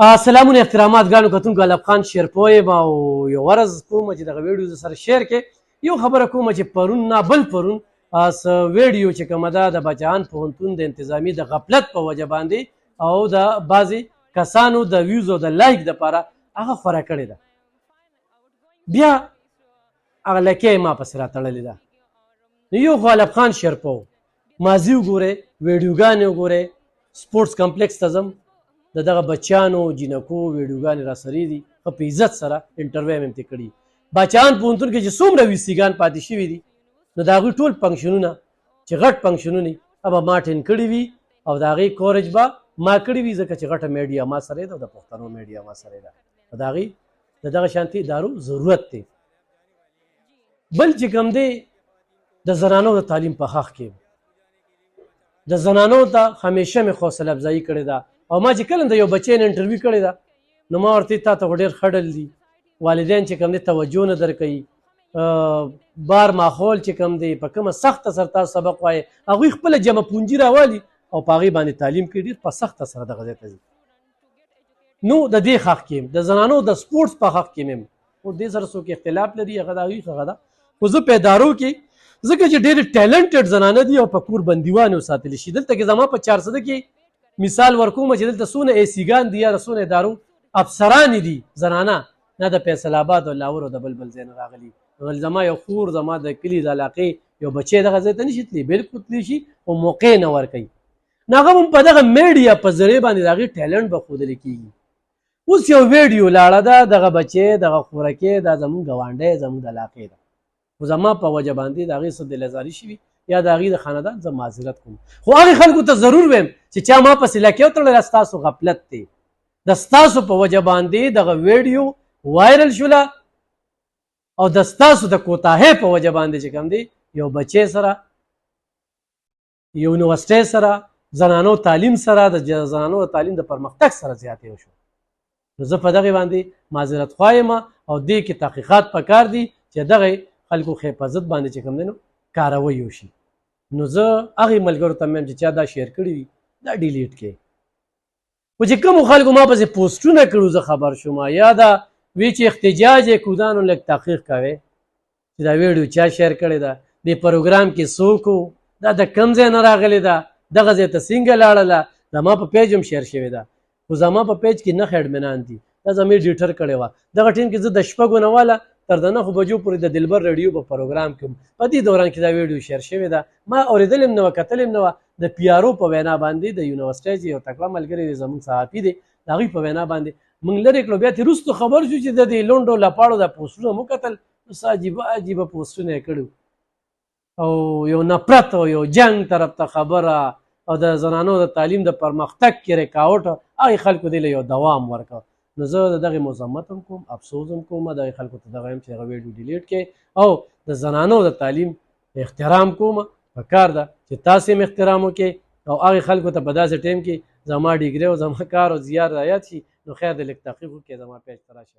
سلامونه احترامات ګانو کتونکو الف خان شیرپوی یم او یو ورځ کومه چې دغه ویډیو زه سره شیر کې یو خبره کومه چې پرون نه بل پرون ویډیو چې کومه ده د بچان پوهنتون د انتظامي د غفلت په وجه باندې او د بعضې کسانو د ویوز او د لایک دپاره هغه خوره کړې ده. بیا هغه لکۍ ما پسې راتړلې ده. نو یو خو الف خان شیرپو ماضي وګورئ، ویډیوګانې وګورئ، سپورټس کمپلیکس ته ځم، د دغه بچیانو جینکو ویډیوګانې را سرې دي، ښه په عزت سره انټرویو مې ترې کړي. بچیان پوهنتون کې چې څومره ویسیګان پاتې شوي دي نو د هغوی ټول فنکشنونه چې غټ فنکشنونه به ما ټین کړي وي او د هغې کورج به ما کړي وي، ځکه چې غټه میډیا ما سره ده او د پښتنو میډیا ما سره ده. د هغې د دغه شانتي ادارو ضرورت دی. بل چې کوم دی د زنانو د تعلیم په حق کې د زنانو ته همیشه مې حوصله افزایي کړې ده. او ما چې کله د یو بچی نه انټرویو کړې ده نو ما ورته تا ته خو ډېر ښه ډل دي، والدین چې کوم دی توجه نه درکوي، بار ماحول چې کوم دی په کومه سخته سره تاسو سبق وایې، هغوی خپله جمع پونجي راوالي او په هغې باندې تعلیم کوي، ډېر په سخته سره دغه ځای ته ځي. نو د دې حق کې د زنانو د سپورټس په حق کې مې خو دې سره څوک اختلاف لري، هغه د هغوی هغه ده. خو زه په ادارو کې ځکه چې ډېرې ټیلنټډ زنانه دي او په کور بندیوانې وساتلی شي. دلته کې زما په 400 کې مثال ورکوم چې دلته څونه ایسیګان دي یا څونه ادارو افسرانې دي زنانه، نه د فیصل آباد او لاور او د بل بل ځای نه راغلي. زما یو خور زما د کلي د علاقې یو بچی دغه ځای ته نه شي تللی، بلکل تللی شي او موقع نه ورکوي. نو هغه هم په دغه میډیا په ذریعې باندې د هغې ټیلنټ به ښودلی کېږي. اوس یو ویډیو لاړه ده، دغه بچی دغه خورکې دا زمونږ ګاونډی زمونږ د علاقې ده، خو زما په وجه باندې د هغې څه دلازاري شوي یا د هغې د خاندان زه معذرت کوم. خو هغې خلکو ته ضرور ویم چې چا ما پسې لکۍ وتړله ستاسو غفلت دی، د ستاسو په وجه باندې دغه ویډیو وایرل شوله او د ستاسو د کوتاهۍ په وجه باندې چې کوم دی یو بچی سره یو یونیورسټۍ سره زنانو تعلیم سره د زنانو د تعلیم د پرمختګ سره زیاتی وشو. نو زه په دغې باندې معذرت خواه یم او دې کې تحقیقات پکار دي چې دغه خلکو حفاظت باندې چې کوم دی نو کاروی وشي. نو زه هغې ملګرو ته میم چې چا دا شیر کړي وي دا ډیلیټ کړئ. خو چې کومو خلکو ما پسې پوسټونه کړو زه خبر شوم یا دا وی چې احتجاج یې کودان نو لږ تحقیق کوئ چې دا ویډیو چا شیر کړې ده، دې پروګرام کې څوک و، دا د کوم ځای نه راغلې ده، دغه ځای ته څنګه لاړله. زما په پیج هم شیر شوې ده، خو زما په پیج کې 9 اډمنان دي، دا زما ایډیټر کړې وه. دغه ټیم کې زه د 6 نه واله تر د 9 بجو پورې د دلبر رادیو په پروګرام کې په دې دوران کې دا ویډیو شیر شوې ده. ما اورېدلې هم نه وه، کتلې هم نه وه. د پی آر او په وینا باندې د یونیورسټۍ چې یو تکړه ملګری دی زموږ صحافي دی، د هغوی په وینا باندې موږ لرې کړو. بیا ترې وروستو خبر شو چې د دې لونډو لپاړو دا پوسټونه مو کتل، څه عجیبه عجیبه پوسټونه یې کړي او یو نفرت او یو جنګ طرف ته خبره او د زنانو د تعلیم د پرمختګ کې رکاوټ هغې خلکو دې له یو دوام ورکړه. نو زه د دغې مذمت هم کوم، افسوس هم کوم، دغې خلکو ته دغه یم چې هغه ویډیو ډیلیټ کړئ او د زنانو د تعلیم احترام کوم. پکار ده چې تاسې هم احترام وکړئ او هغې خلکو ته په داسې ټایم کې زما ډیګري او زما کار او زیار رایاد شي. نو خیر د لږ تحقیق وکړئ، زما پیج ته راشئ.